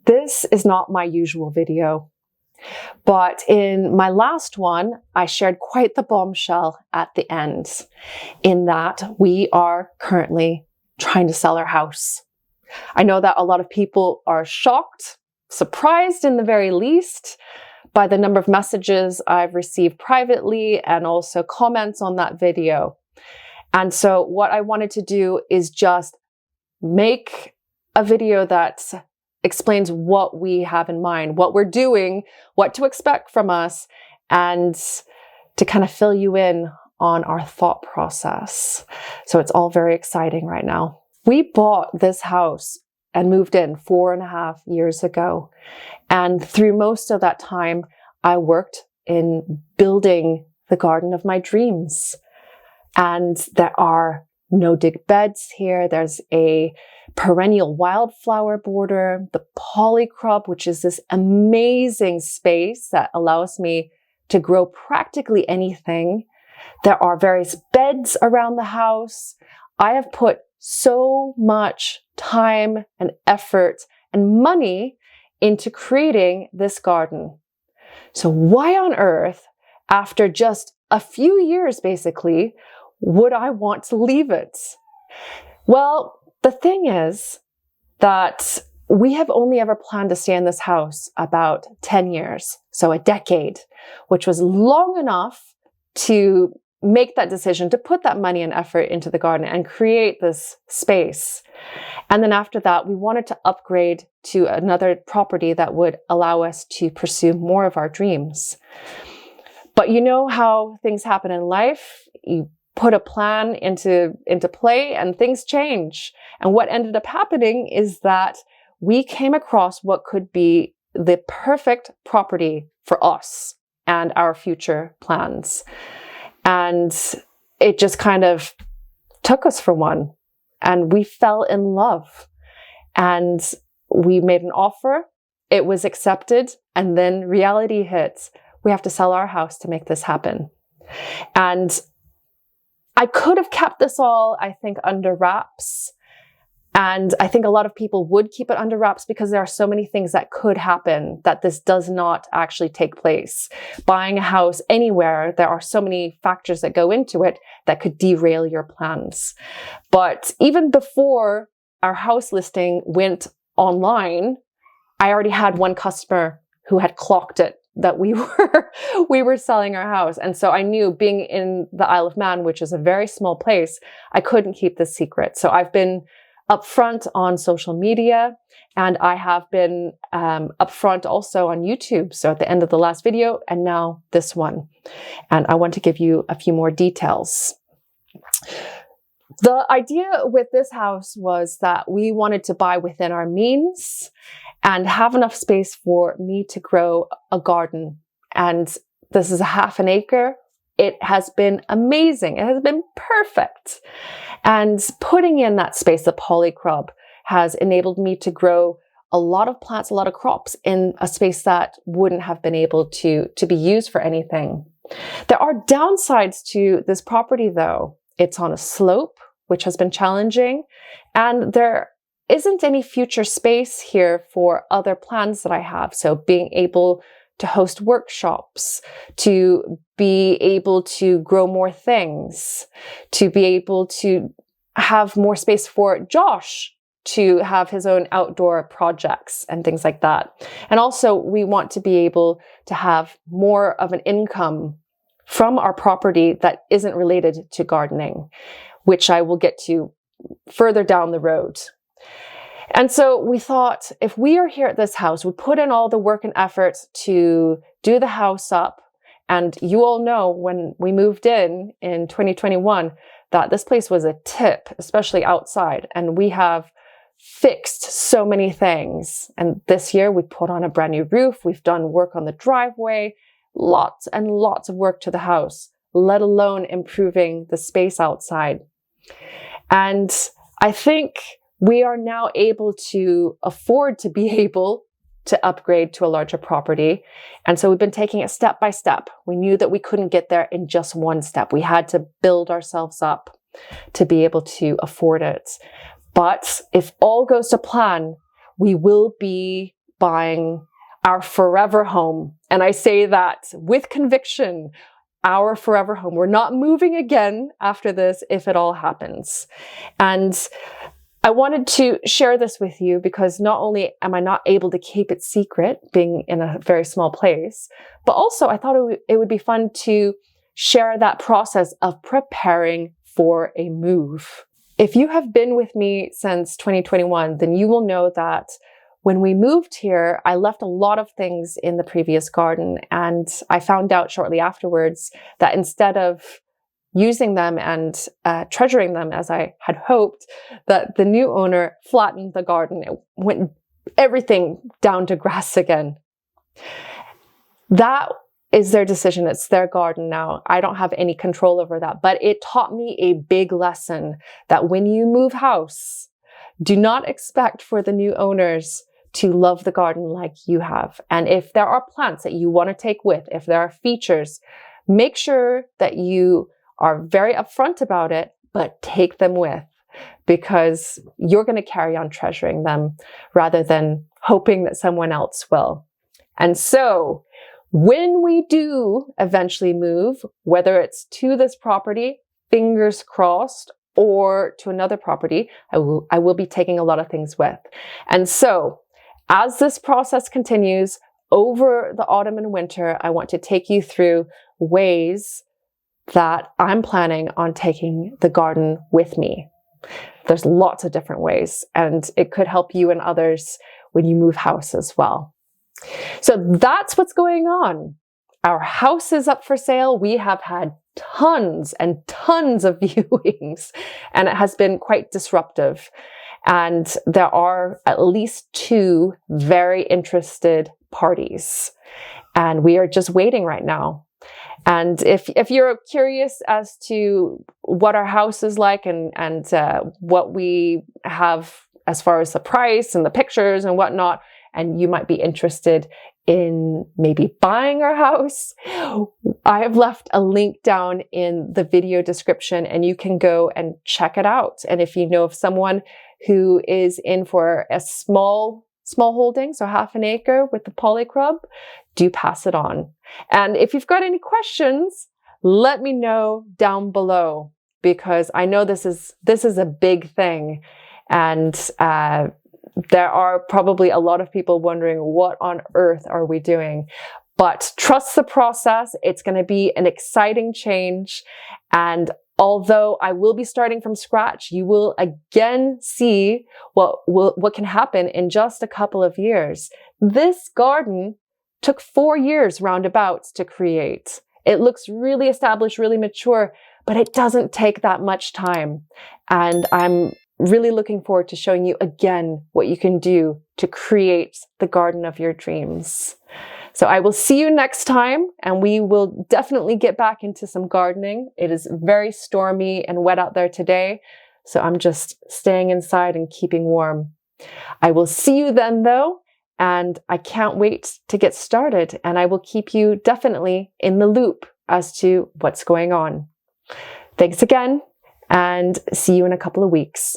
This is not my usual video, but in my last one, I shared quite the bombshell at the end, in that we are currently trying to sell our house. I know that a lot of people are shocked, surprised in the very least, by the number of messages I've received privately and also comments on that video. And so what I wanted to do is just make a video that explains what we have in mind, what we're doing, what to expect from us, and to kind of fill you in on our thought process. So it's all very exciting right now. We bought this house and moved in 4.5 years ago. And through most of that time, I worked in building the garden of my dreams. And there are no-dig beds here. There's a perennial wildflower border, the polycrop, which is this amazing space that allows me to grow practically anything. There are various beds around the house. I have put so much time and effort and money into creating this garden. So why on earth, after just a few years basically, would I want to leave it? Well, the thing is that we have only ever planned to stay in this house about 10 years, so a decade, which was long enough to make that decision, to put that money and effort into the garden and create this space. And then after that, we wanted to upgrade to another property that would allow us to pursue more of our dreams. But you know how things happen in life. You put a plan into play and things change. And what ended up happening is that we came across what could be the perfect property for us and our future plans. And it just kind of took us for one. And we fell in love. And we made an offer. It was accepted. And then reality hit. We have to sell our house to make this happen. And I could have kept this all, I think, under wraps. And I think a lot of people would keep it under wraps because there are so many things that could happen that this does not actually take place. Buying a house anywhere, there are so many factors that go into it that could derail your plans. But even before our house listing went online, I already had one customer who had clocked it that we were selling our house. And so I knew, being in the Isle of Man, which is a very small place, I couldn't keep this secret. So I've been upfront on social media, and I have been upfront also on YouTube. So at the end of the last video, and now this one. And I want to give you a few more details. The idea with this house was that we wanted to buy within our means and have enough space for me to grow a garden. And this is a 1/2 acre. It has been amazing. It has been perfect. And putting in that space, the polycrop, has enabled me to grow a lot of plants, a lot of crops in a space that wouldn't have been able to be used for anything. There are downsides to this property though. It's on a slope, which has been challenging, and there isn't any future space here for other plans that I have. So being able to host workshops, to be able to grow more things, to be able to have more space for Josh to have his own outdoor projects and things like that. And also we want to be able to have more of an income from our property that isn't related to gardening, which I will get to further down the road. And so we thought, if we are here at this house, we put in all the work and effort to do the house up. And you all know when we moved in 2021, that this place was a tip, especially outside. And we have fixed so many things. And this year we put on a brand new roof. We've done work on the driveway, lots and lots of work to the house, let alone improving the space outside. And I think we are now able to afford to be able to upgrade to a larger property. And so we've been taking it step by step. We knew that we couldn't get there in just one step. We had to build ourselves up to be able to afford it. But if all goes to plan, we will be buying our forever home. And I say that with conviction, our forever home. We're not moving again after this if it all happens. And I wanted to share this with you because not only am I not able to keep it secret, being in a very small place, but also I thought it would be fun to share that process of preparing for a move. If you have been with me since 2021, then you will know that when we moved here, I left a lot of things in the previous garden, and I found out shortly afterwards that instead of using them and treasuring them as I had hoped, that the new owner flattened the garden. It went everything down to grass again. That is their decision. It's their garden now. I don't have any control over that, but it taught me a big lesson that when you move house, do not expect for the new owners to love the garden like you have. And if there are plants that you want to take with, if there are features, make sure that you are very upfront about it, but take them with, because you're going to carry on treasuring them rather than hoping that someone else will. And so when we do eventually move, whether it's to this property, fingers crossed, or to another property, I will be taking a lot of things with. And so as this process continues over the autumn and winter, I want to take you through ways that I'm planning on taking the garden with me. There's lots of different ways, and it could help you and others when you move house as well. So that's what's going on. Our house is up for sale. We have had tons and tons of viewings, and it has been quite disruptive. And there are at least 2 very interested parties, and we are just waiting right now. And if you're curious as to what our house is like and what we have as far as the price and the pictures and whatnot, and you might be interested in maybe buying our house, I have left a link down in the video description, and you can go and check it out. And if you know of someone who is in for a small holding, so half an acre with the polycrub, do pass it on. And if you've got any questions, let me know down below, because I know this is a big thing. And there are probably a lot of people wondering, what on earth are we doing? But trust the process. It's going to be an exciting change. And although I will be starting from scratch, you will again see what can happen in just a couple of years. This garden took 4 years roundabouts to create. It looks really established, really mature, but it doesn't take that much time. And I'm really looking forward to showing you again what you can do to create the garden of your dreams. So I will see you next time, and we will definitely get back into some gardening. It is very stormy and wet out there today, so I'm just staying inside and keeping warm. I will see you then though, and I can't wait to get started, and I will keep you definitely in the loop as to what's going on. Thanks again, and see you in a couple of weeks.